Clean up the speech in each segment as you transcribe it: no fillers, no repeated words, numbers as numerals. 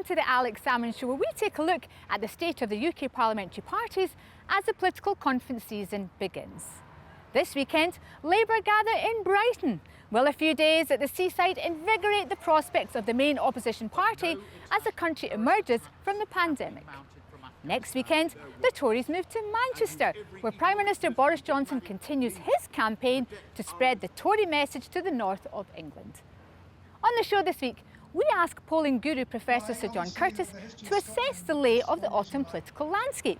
to the Alex Salmond Show, where we take a look at the state of the UK parliamentary parties as the political conference season begins. This weekend, Labour gather in Brighton. Will a few days at the seaside invigorate the prospects of the main opposition party as the country emerges from the pandemic? Next weekend, the Tories move to Manchester, where Prime Minister Boris Johnson continues his campaign to spread the Tory message to the north of England. On the show this week, we ask polling guru Professor Sir John Curtice to assess the lay of the autumn political landscape.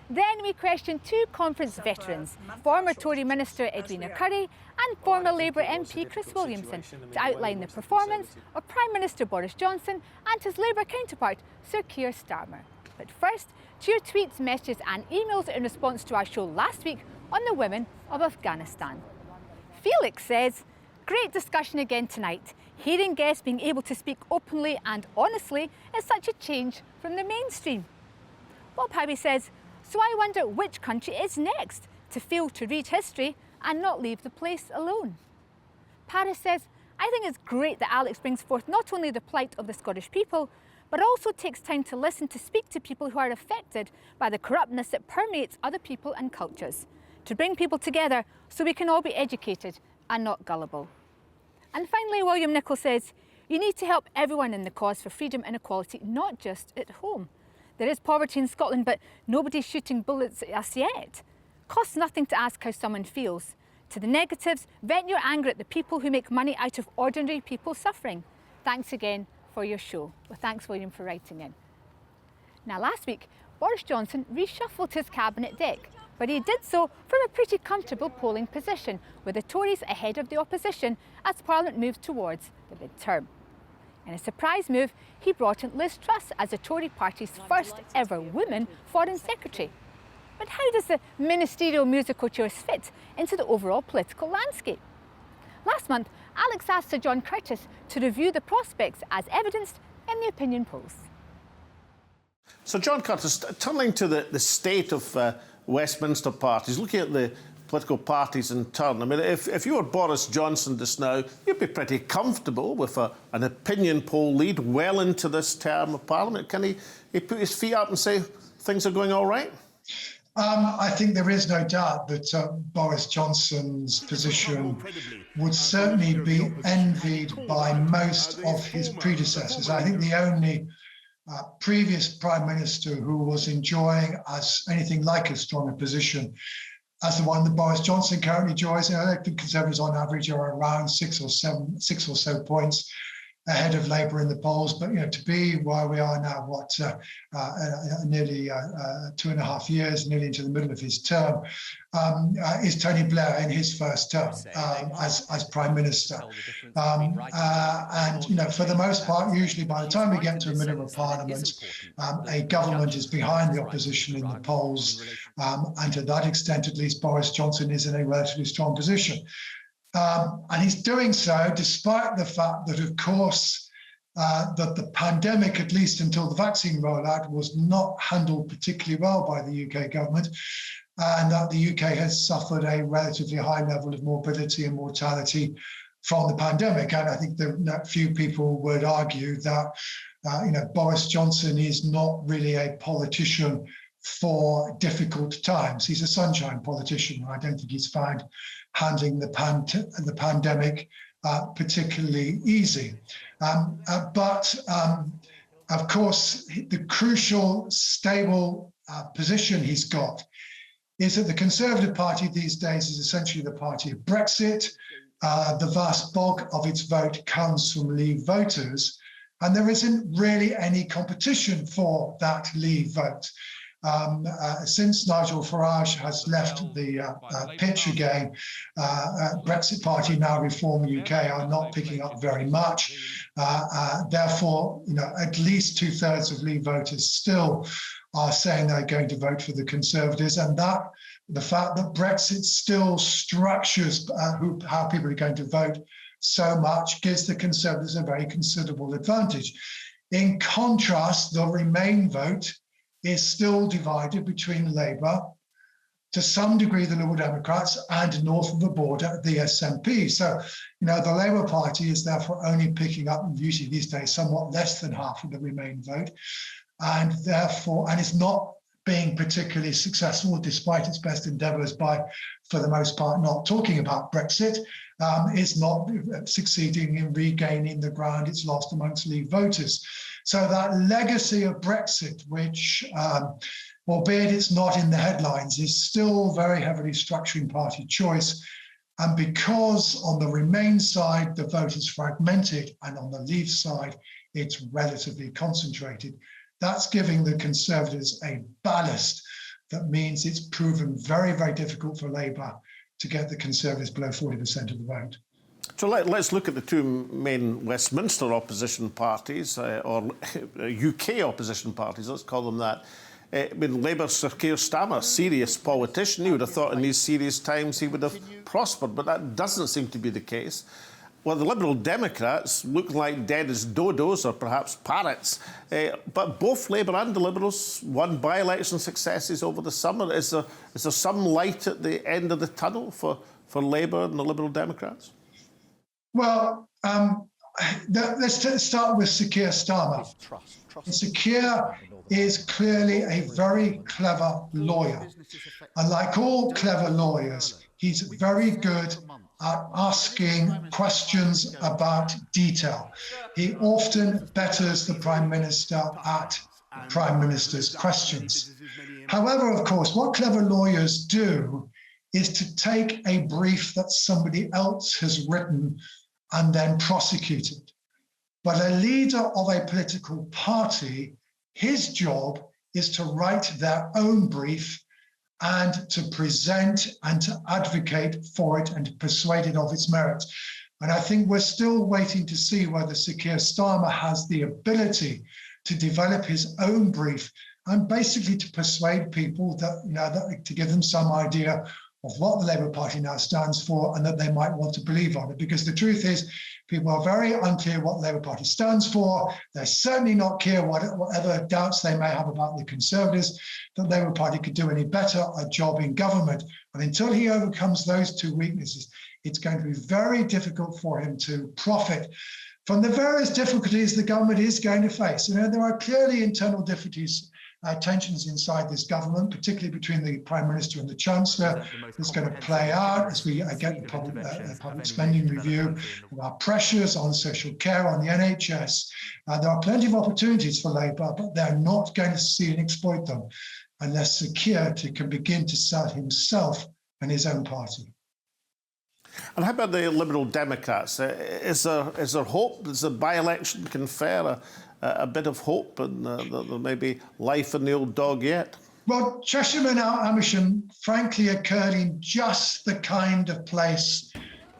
Then we question two conference veterans, former Tory Minister Edwina Currie and former Labour MP Chris Williamson, to outline the performance of Prime Minister Boris Johnson and his Labour counterpart, Sir Keir Starmer. But first, to your tweets, messages and emails in response to our show last week on the women of Afghanistan. Felix says, great discussion again tonight. Hearing guests being able to speak openly and honestly is such a change from the mainstream. Bob Howie says, so I wonder which country is next to fail to read history and not leave the place alone. Paris says, I think it's great that Alex brings forth not only the plight of the Scottish people, but also takes time to listen to speak to people who are affected by the corruptness that permeates other people and cultures, to bring people together so we can all be educated and not gullible. And finally, William Nicholl says, you need to help everyone in the cause for freedom and equality, not just at home. There is poverty in Scotland, but nobody's shooting bullets at us yet. Costs nothing to ask how someone feels. To the negatives, vent your anger at the people who make money out of ordinary people suffering. Thanks again for your show. Well, thanks, William, for writing in. Now, last week, Boris Johnson reshuffled his cabinet deck, but he did so from a pretty comfortable polling position, with the Tories ahead of the opposition as Parliament moves towards the mid-term. In a surprise move, he brought in Liz Truss as the Tory party's first ever woman Foreign Secretary. But how does the ministerial musical chairs fit into the overall political landscape? Last month, Alex asked Sir John Curtice to review the prospects as evidenced in the opinion polls. So, John Curtice, turning to the state of Westminster parties, looking at the political parties in turn, I mean, if you were Boris Johnson just now, you'd be pretty comfortable with an opinion poll lead well into this term of Parliament. Can he put his feet up and say things are going all right? I think there is no doubt that Boris Johnson's position would certainly be envied by most of his predecessors. I think the only previous Prime Minister who was enjoying anything like as strong a position as the one that Boris Johnson currently enjoys. I think Conservatives on average are around six or so points ahead of Labour in the polls. But to be where we are now, nearly 2.5 years, nearly into the middle of his term, is Tony Blair in his first term as Prime Minister. And for the most part, usually by the time we get to a middle of Parliament, a government is behind the opposition in the polls, and to that extent, at least, Boris Johnson is in a relatively strong position. And he's doing so despite the fact that, of course, that the pandemic, at least until the vaccine rollout, was not handled particularly well by the UK government, and that the UK has suffered a relatively high level of morbidity and mortality from the pandemic. And I think that few people would argue that Boris Johnson is not really a politician for difficult times. He's a sunshine politician. I don't think he's found handling the pandemic particularly easy. But of course, the crucial, stable position he's got is that the Conservative Party these days is essentially the party of Brexit. The vast bulk of its vote comes from Leave voters, and there isn't really any competition for that Leave vote. Since Nigel Farage has left the pitch again, Brexit Party, now Reform UK, are not picking up very much. Therefore, at least 2/3 of Leave voters still are saying they're going to vote for the Conservatives, and that the fact that Brexit still structures how people are going to vote so much gives the Conservatives a very considerable advantage. In contrast, the Remain vote is still divided between Labour, to some degree the Liberal Democrats, and north of the border, the SNP. So, the Labour Party is therefore only picking up, usually these days, somewhat less than half of the Remain vote, and it's not being particularly successful, despite its best endeavours by, for the most part, not talking about Brexit. It's not succeeding in regaining the ground it's lost amongst Leave voters. So that legacy of Brexit, which, albeit it's not in the headlines, is still very heavily structuring party choice. And because on the Remain side, the vote is fragmented, and on the Leave side, it's relatively concentrated, that's giving the Conservatives a ballast that means it's proven very, very difficult for Labour to get the Conservatives below 40% of the vote. So let's look at the two main Westminster opposition parties, or UK opposition parties, let's call them that. Labour's Sir Keir Starmer, a serious politician, you would have thought in these serious times he would have prospered, but that doesn't seem to be the case. Well, the Liberal Democrats look like dead as dodos, or perhaps parrots, but both Labour and the Liberals won by-election successes over the summer. Is there some light at the end of the tunnel for Labour and the Liberal Democrats? Well, let's start with Sir Keir Starmer. Sir Keir is clearly a very clever lawyer. And like all clever lawyers, he's very good at asking questions about detail. He often betters the Prime Minister at Prime Minister's questions. However, of course, what clever lawyers do is to take a brief that somebody else has written and then prosecute it. But a leader of a political party, his job is to write their own brief and to present and to advocate for it and to persuade it of its merits. And I think we're still waiting to see whether Sir Keir Starmer has the ability to develop his own brief and basically to persuade people that, to give them some idea of what the Labour Party now stands for and that they might want to believe on it. Because the truth is, people are very unclear what the Labour Party stands for. They're certainly not clear whatever doubts they may have about the Conservatives, that the Labour Party could do any better a job in government. And until he overcomes those two weaknesses, it's going to be very difficult for him to profit from the various difficulties the government is going to face. There are clearly internal difficulties, tensions inside this government, particularly between the Prime Minister and the Chancellor. It's going to play out as we get the public spending review. There are pressures on social care, on the NHS. There are plenty of opportunities for Labour, but they're not going to see and exploit them unless Sir Keir can begin to sell himself and his own party. And how about the Liberal Democrats? Is there hope? Does the by-election confer a bit of hope, and there may be life in the old dog yet? Well, Cheshire and Amersham, frankly, occurred in just the kind of place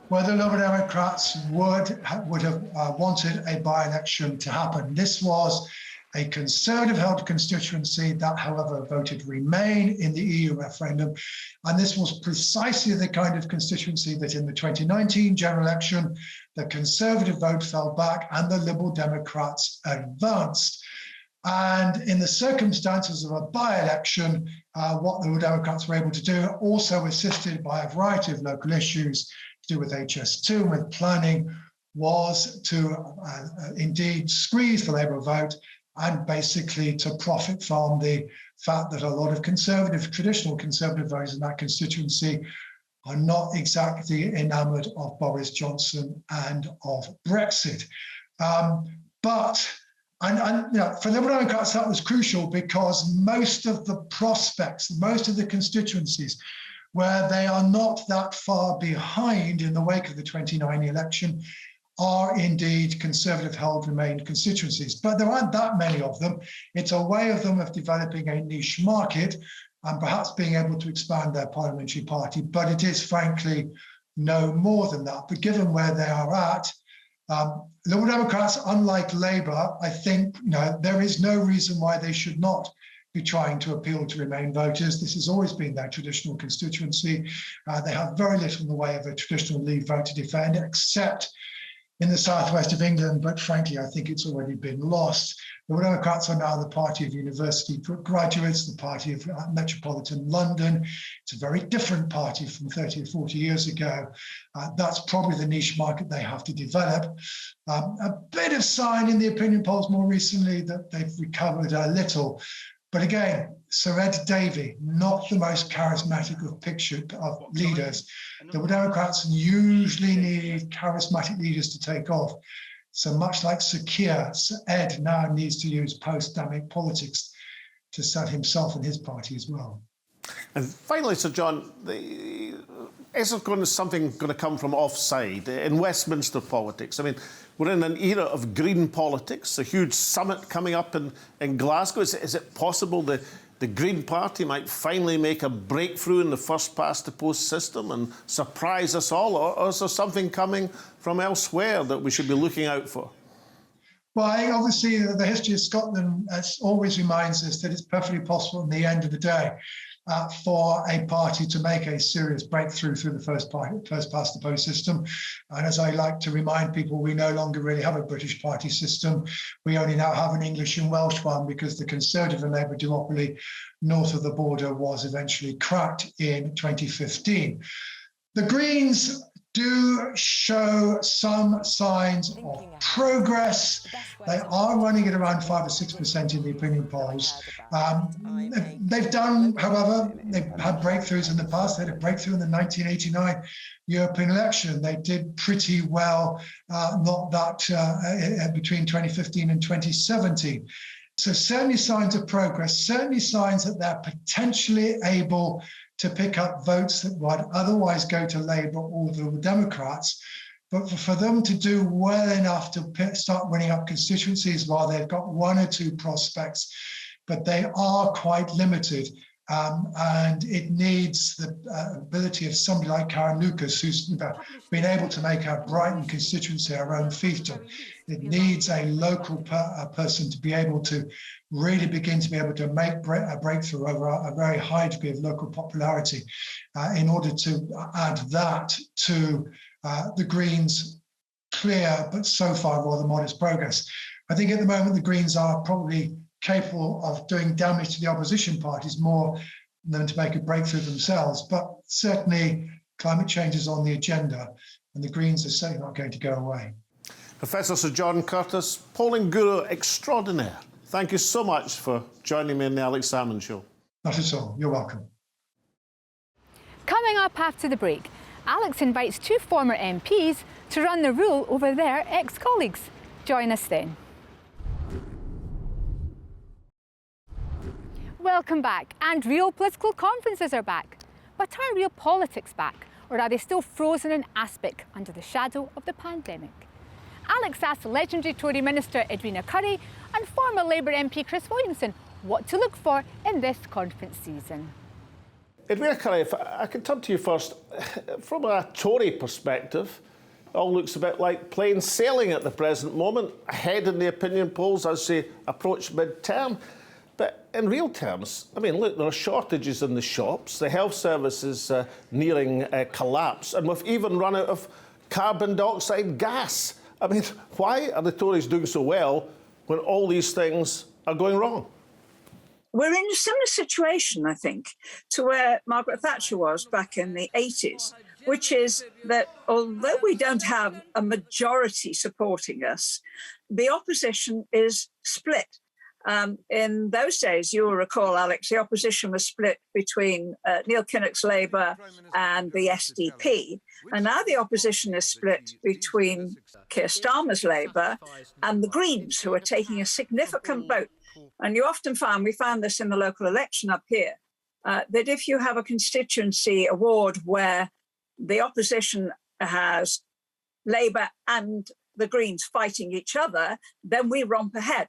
where the Liberal Democrats would have wanted a by-election to happen. This was a Conservative-held constituency that, however, voted Remain in the EU referendum. And this was precisely the kind of constituency that in the 2019 general election, the Conservative vote fell back and the Liberal Democrats advanced. And in the circumstances of a by-election, what the Liberal Democrats were able to do, also assisted by a variety of local issues to do with HS2 and with planning, was to indeed squeeze the Labour vote and basically to profit from the fact that a lot of traditional Conservative voters in that constituency are not exactly enamoured of Boris Johnson and of Brexit. But for Liberal Democrats, that was crucial because most of the prospects, most of the constituencies where they are not that far behind in the wake of the 2019 election are indeed Conservative-held Remain constituencies. But there aren't that many of them. It's a way of them of developing a niche market and perhaps being able to expand their parliamentary party. But it is, frankly, no more than that. But given where they are at, Liberal Democrats, unlike Labour, I think there is no reason why they should not be trying to appeal to Remain voters. This has always been their traditional constituency. They have very little in the way of a traditional Leave vote to defend, except in the southwest of England, but frankly, I think it's already been lost. The Democrats are now the party of university graduates, the party of metropolitan London. It's a very different party from 30 or 40 years ago. That's probably the niche market they have to develop. A bit of sign in the opinion polls more recently that they've recovered a little. But again, Sir Ed Davey, not the most charismatic of leaders. The Democrats usually need charismatic leaders to take off. So much like Sir Keir, Sir Ed now needs to use post-damic politics to set himself and his party as well. And finally, Sir John, is there something going to come from offside in Westminster politics? I mean, we're in an era of green politics, a huge summit coming up in Glasgow. Is it possible the Green Party might finally make a breakthrough in the first-past-the-post system and surprise us all? Or is there something coming from elsewhere that we should be looking out for? Well, obviously, the history of Scotland always reminds us that it's perfectly possible at the end of the day for a party to make a serious breakthrough through the first-past-the-post system. And as I like to remind people, we no longer really have a British party system. We only now have an English and Welsh one because the Conservative and Labour duopoly north of the border was eventually cracked in 2015. The Greens do show some signs of progress. They are running at around 5 or 6% in the opinion polls. They've done, however, they've had breakthroughs in the past. They had a breakthrough in the 1989 European election. They did pretty well, between 2015 and 2017. So certainly signs of progress, certainly signs that they're potentially able to pick up votes that would otherwise go to Labour or the Democrats. But for them to do well enough to start winning up constituencies, while they've got one or two prospects, but they are quite limited. And it needs the ability of somebody like Karen Lucas, who's been able to make her Brighton constituency her own fiefdom. It needs a local person to be able to really begin to be able to make a breakthrough over a very high degree of local popularity in order to add that to the Greens' clear, but so far rather modest progress. I think at the moment the Greens are probably capable of doing damage to the opposition parties more than to make a breakthrough themselves. But certainly climate change is on the agenda and the Greens are certainly not going to go away. Professor Sir John Curtice, polling guru extraordinaire, thank you so much for joining me in the Alex Salmond Show. Not at all. You're welcome. Coming up after the break, Alex invites two former MPs to run the rule over their ex-colleagues. Join us then. Welcome back, and real political conferences are back. But are real politics back, or are they still frozen in aspic under the shadow of the pandemic? Alex asked legendary Tory Minister Edwina Currie and former Labour MP Chris Williamson what to look for in this conference season. Edwina Currie, if I can turn to you first. From a Tory perspective, it all looks a bit like plain sailing at the present moment, ahead in the opinion polls as they approach mid-term. But in real terms, I mean, look, there are shortages in the shops, the health service is nearing collapse, and we've even run out of carbon dioxide gas. I mean, why are the Tories doing so well when all these things are going wrong? We're in a similar situation, I think, to where Margaret Thatcher was back in the 80s, which is that although we don't have a majority supporting us, the opposition is split. In those days, you will recall, Alex, the opposition was split between Neil Kinnock's Labour and the SDP. And now the opposition is split between Keir Starmer's Labour and the Greens, who are taking a significant vote. And you often find, we found this in the local election up here, that if you have a constituency award where the opposition has Labour and the Greens fighting each other, then we romp ahead.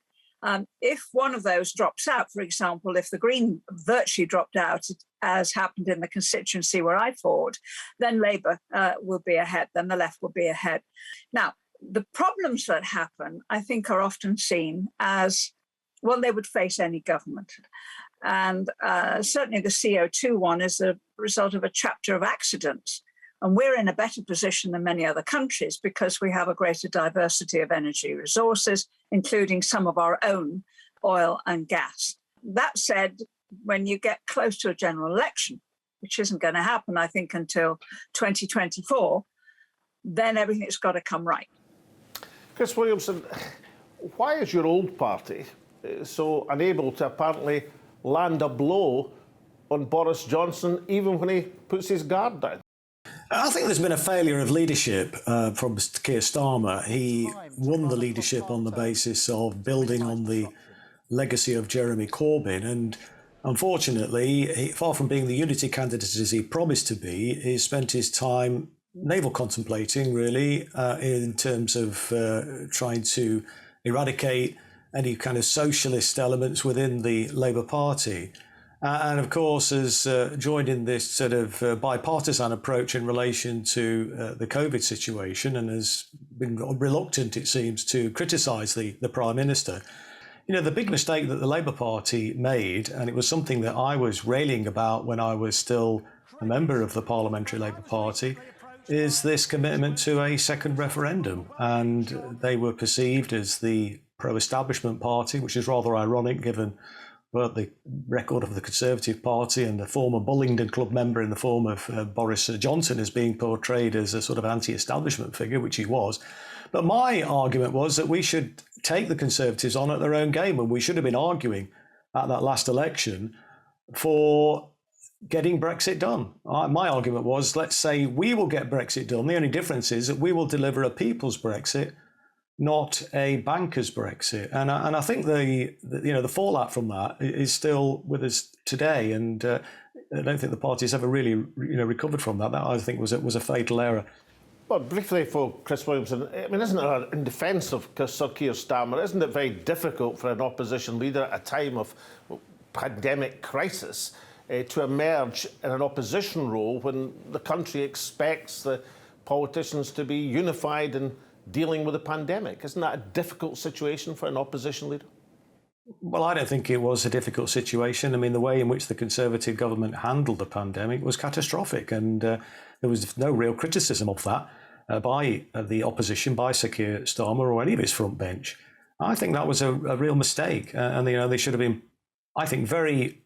If one of those drops out, for example, if the Green virtually dropped out, as happened in the constituency where I fought, then Labour will be ahead, then the left will be ahead. Now, the problems that happen, I think, are often seen as, well, they would face any government. And certainly the CO2 one is a result of a chapter of accidents, And we're in a better position than many other countries because we have a greater diversity of energy resources, including some of our own oil and gas. That said, when you get close to a general election, which isn't going to happen, I think, until 2024, then everything's got to come right. Chris Williamson, why is your old party so unable to apparently land a blow on Boris Johnson even when he puts his guard down? I think there's been a failure of leadership from Keir Starmer. He won the leadership on the basis of building on the legacy of Jeremy Corbyn, and unfortunately, far from being the unity candidate as he promised to be, he spent his time navel contemplating, really, in terms of trying to eradicate any kind of socialist elements within the Labour Party. And of course, has joined in this sort of bipartisan approach in relation to the COVID situation, and has been reluctant, it seems, to criticise the Prime Minister. You know, the big mistake that the Labour Party made, and it was something that I was railing about when I was still a member of the Parliamentary Labour Party, is this commitment to a second referendum. And they were perceived as the pro-establishment party, which is rather ironic given the record of the Conservative Party and the former Bullingdon Club member in the form of Boris Johnson as being portrayed as a sort of anti-establishment figure, which he was. But my argument was that we should take the Conservatives on at their own game, and we should have been arguing at that last election for getting Brexit done. My argument was, let's say we will get Brexit done. The only difference is that we will deliver a people's Brexit, not a banker's Brexit. And I think the fallout from that is still with us today. And I don't think the party's ever really recovered from that. That, I think, was a fatal error. Well, briefly for Chris Williamson, I mean, isn't it, in defence of Sir Keir Starmer, isn't it very difficult for an opposition leader at a time of pandemic crisis to emerge in an opposition role when the country expects the politicians to be unified in dealing with the pandemic? Isn't that a difficult situation for an opposition leader? Well, I don't think it was a difficult situation. I mean, the way in which the Conservative government handled the pandemic was catastrophic, and there was no real criticism of that by the opposition, by Sir Keir Starmer or any of his front bench. I think that was a real mistake, and they should have been, I think, very,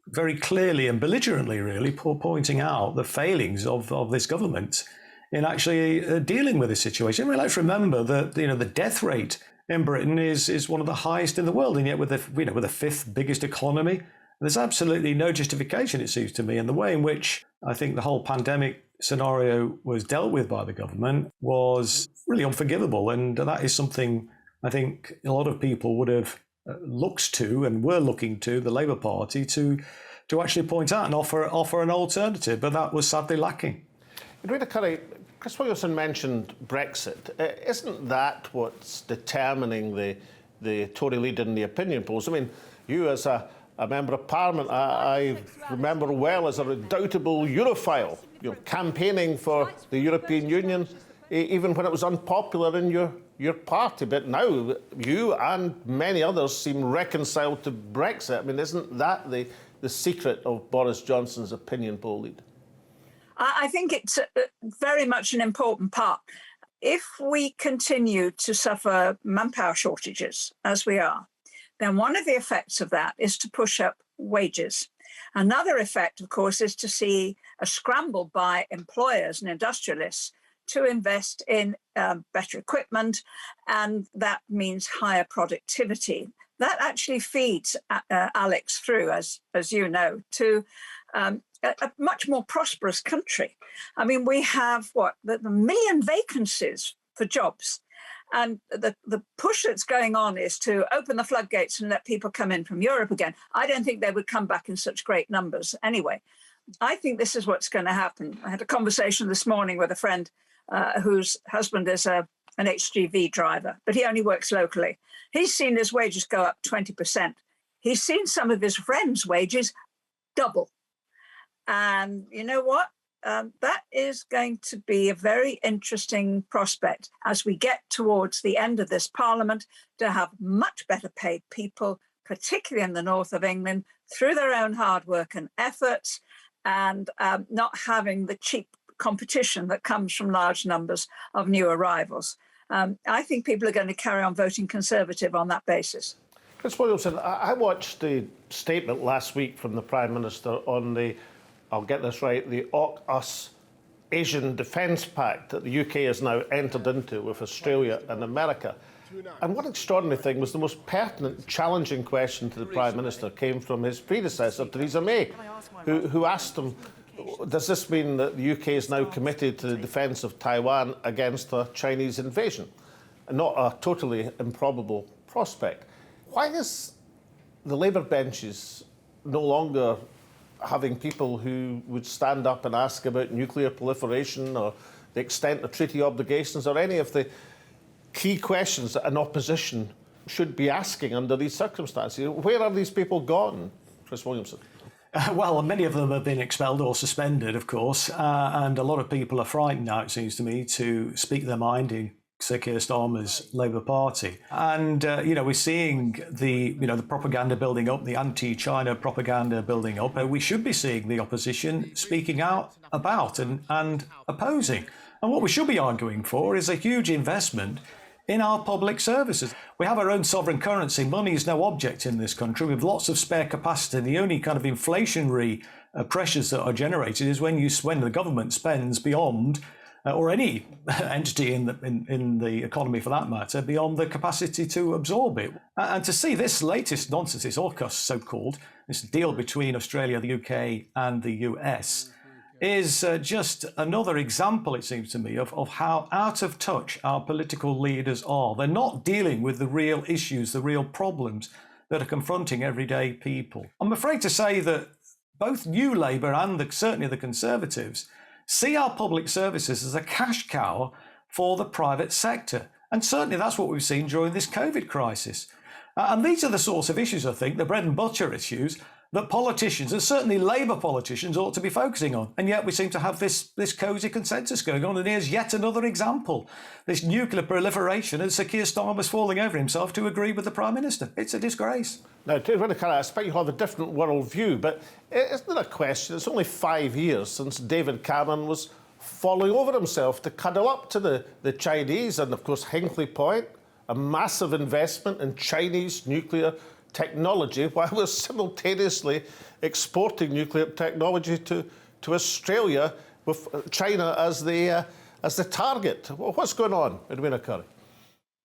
very clearly and belligerently, really, pointing out the failings of this government in actually dealing with this situation. I mean, let's remember that the death rate in Britain is one of the highest in the world, and yet with the fifth biggest economy, there's absolutely no justification, it seems to me. And the way in which I think the whole pandemic scenario was dealt with by the government was really unforgivable, and that is something I think a lot of people would have looked to and were looking to the Labour Party to actually point out and offer an alternative, but that was sadly lacking. Edwina Currie, Chris Williamson mentioned Brexit. Isn't that what's determining the Tory leader in the opinion polls? I mean, you as a member of Parliament, I remember well as a redoubtable Europhile, campaigning for the European Union, even when it was unpopular in your party. But now you and many others seem reconciled to Brexit. I mean, isn't that the secret of Boris Johnson's opinion poll lead? I think it's very much an important part. If we continue to suffer manpower shortages, as we are, then one of the effects of that is to push up wages. Another effect, of course, is to see a scramble by employers and industrialists to invest in better equipment, and that means higher productivity. That actually feeds Alex through, as you know, to a much more prosperous country. I mean, we have the million vacancies for jobs, and the push that's going on is to open the floodgates and let people come in from Europe again. I don't think they would come back in such great numbers anyway. I think this is what's going to happen. I had a conversation this morning with a friend whose husband is an HGV driver, but he only works locally. He's seen his wages go up 20%. He's seen some of his friends' wages double. And you know what? That is going to be a very interesting prospect as we get towards the end of this Parliament, to have much better paid people, particularly in the north of England, through their own hard work and efforts, and not having the cheap competition that comes from large numbers of new arrivals. I think people are going to carry on voting Conservative on that basis. Chris Williamson, I watched the statement last week from the Prime Minister on the, I'll get this right, the AUKUS Asian Defence Pact that the UK has now entered into with Australia and America. And one extraordinary thing was the most pertinent, challenging question to the Prime Minister came from his predecessor, Theresa May, who asked him, does this mean that the UK is now committed to the defence of Taiwan against a Chinese invasion? Not a totally improbable prospect. Why is the Labour benches no longer having people who would stand up and ask about nuclear proliferation or the extent of treaty obligations or any of the key questions that an opposition should be asking under these circumstances? Where are these people gone, Chris Williamson? Well, many of them have been expelled or suspended, of course, and a lot of people are frightened now, it seems to me, to speak their mind in Sir Keir Starmer's Labour Party. And, we're seeing the propaganda building up, the anti-China propaganda building up. We should be seeing the opposition speaking out about and opposing. And what we should be arguing for is a huge investment in our public services. We have our own sovereign currency. Money is no object in this country. We have lots of spare capacity. The only kind of inflationary pressures that are generated is when the government spends beyond, or any entity in the economy for that matter, beyond the capacity to absorb it. And to see this latest nonsense, this AUKUS so-called, this deal between Australia, the UK and the US, is just another example, it seems to me, of how out of touch our political leaders are. They're not dealing with the real issues, the real problems that are confronting everyday people. I'm afraid to say that both New Labour and certainly the Conservatives see our public services as a cash cow for the private sector. And certainly that's what we've seen during this COVID crisis. And these are the sorts of issues, I think, the bread and butter issues, that politicians, and certainly Labour politicians, ought to be focusing on. And yet we seem to have this cosy consensus going on. And here's yet another example, this nuclear proliferation, and Sir Keir Starmer's falling over himself to agree with the Prime Minister. It's a disgrace. Now, Edwina Currie, I expect you have a different worldview, but isn't there a question? It's only 5 years since David Cameron was falling over himself to cuddle up to the Chinese, and of course Hinkley Point, a massive investment in Chinese nuclear technology, while we're simultaneously exporting nuclear technology to Australia with China as the target. What's going on, Edwina Currie?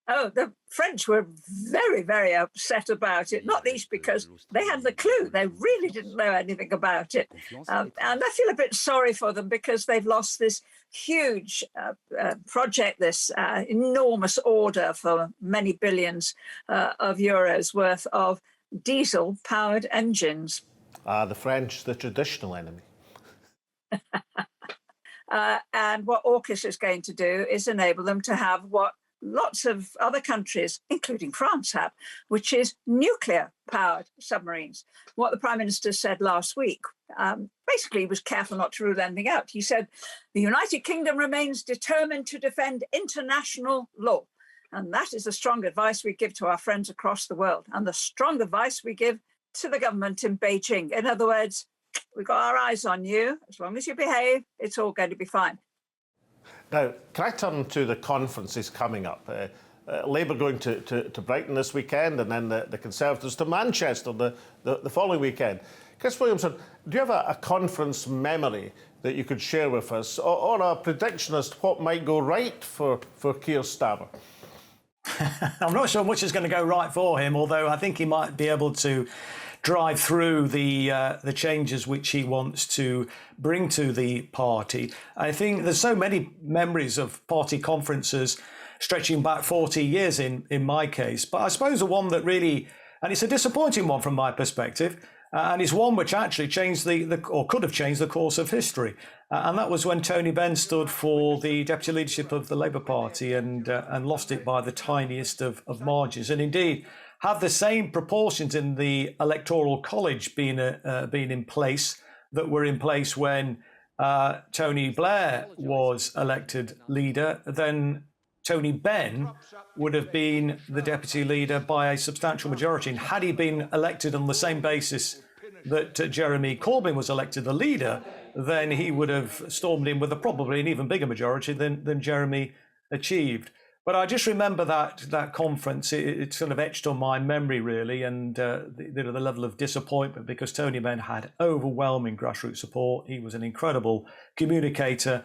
Oh, the French were very, very upset about it, not least because they had the clue. They really didn't know anything about it. And I feel a bit sorry for them because they've lost this huge project, this enormous order for many billions of euros worth of diesel-powered engines. The French, the traditional enemy. And what AUKUS is going to do is enable them to have what lots of other countries, including France, have, which is nuclear-powered submarines. What the Prime Minister said last week, basically he was careful not to rule anything out. He said, the United Kingdom remains determined to defend international law. And that is the strong advice we give to our friends across the world, and the strong advice we give to the government in Beijing. In other words, we've got our eyes on you. As long as you behave, it's all going to be fine. Now, can I turn to the conferences coming up? Labour going to Brighton this weekend, and then the Conservatives to Manchester the following weekend. Chris Williamson, do you have a conference memory that you could share with us, or a prediction as to what might go right for Keir Starmer? I'm not sure much is going to go right for him, although I think he might be able to drive through the changes which he wants to bring to the party. I think there's so many memories of party conferences stretching back 40 years in my case, but I suppose the one that really, and it's a disappointing one from my perspective, and it's one which actually changed or could have changed the course of history. And that was when Tony Benn stood for the deputy leadership of the Labour Party and lost it by the tiniest of margins. And indeed, have the same proportions in the Electoral College been in place that were in place when Tony Blair was elected leader, then Tony Benn would have been the deputy leader by a substantial majority. And had he been elected on the same basis that Jeremy Corbyn was elected the leader, then he would have stormed in with probably an even bigger majority than Jeremy achieved. But I just remember that conference. It's sort of etched on my memory, really, and the level of disappointment, because Tony Benn had overwhelming grassroots support. He was an incredible communicator,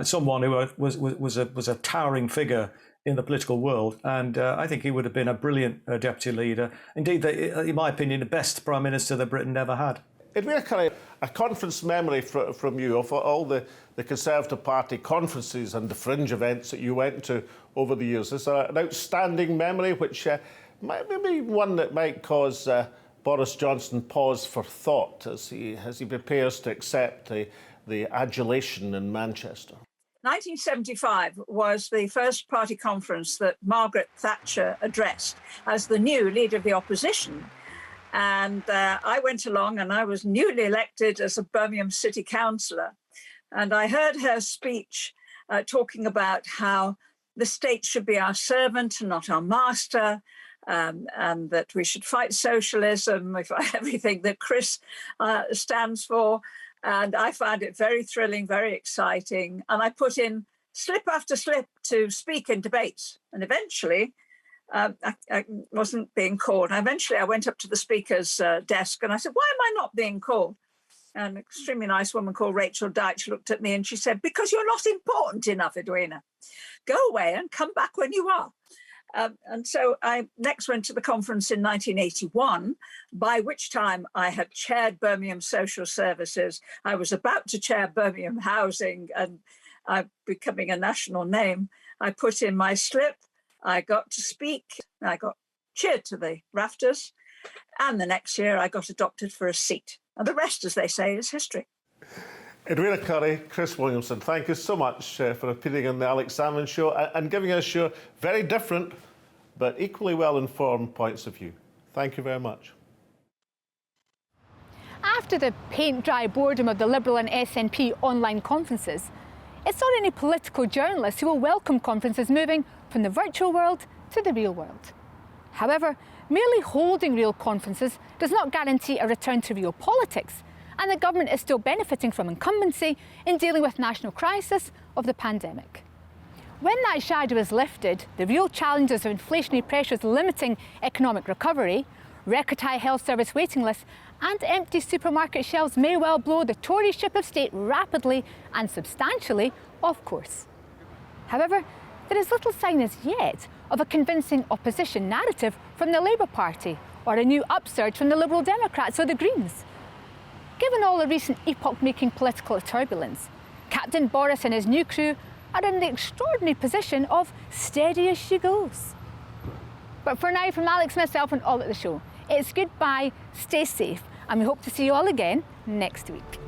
someone who was a towering figure in the political world, and I think he would have been a brilliant deputy leader. Indeed, in my opinion, the best prime minister that Britain ever had. Edwina Currie, a conference memory from you of all the Conservative Party conferences and the fringe events that you went to over the years. Is there an outstanding memory which might be one that might cause Boris Johnson pause for thought as he prepares to accept the adulation in Manchester? 1975 was the first party conference that Margaret Thatcher addressed as the new leader of the opposition. And I went along, and I was newly elected as a Birmingham city councillor. And I heard her speech talking about how the state should be our servant and not our master, and that we should fight socialism, everything that Chris stands for. And I found it very thrilling, very exciting. And I put in slip after slip to speak in debates. And eventually, I wasn't being called. And eventually, I went up to the speaker's desk and I said, "Why am I not being called?" And an extremely nice woman called Rachel Deitch looked at me and she said, "Because you're not important enough, Edwina. Go away and come back when you are." And so I next went to the conference in 1981, by which time I had chaired Birmingham Social Services. I was about to chair Birmingham Housing, and I'm becoming a national name. I put in my slip. I got to speak. I got cheered to the rafters. And the next year I got adopted for a seat. And the rest, as they say, is history. Edwina Currie, Chris Williamson, thank you so much for appearing on the Alex Salmond Show and giving us your very different but equally well-informed points of view. Thank you very much. After the paint-dry boredom of the Liberal and SNP online conferences, it's not only political journalists who will welcome conferences moving from the virtual world to the real world. However, merely holding real conferences does not guarantee a return to real politics, and the government is still benefiting from incumbency in dealing with national crisis of the pandemic. When that shadow is lifted, the real challenges of inflationary pressures limiting economic recovery, record high health service waiting lists and empty supermarket shelves may well blow the Tory ship of state rapidly and substantially off course. However, there is little sign as yet of a convincing opposition narrative from the Labour Party or a new upsurge from the Liberal Democrats or the Greens. Given all the recent epoch-making political turbulence, Captain Boris and his new crew are in the extraordinary position of steady as she goes. But for now, from Alex, myself and all at the show, it's goodbye, stay safe, and we hope to see you all again next week.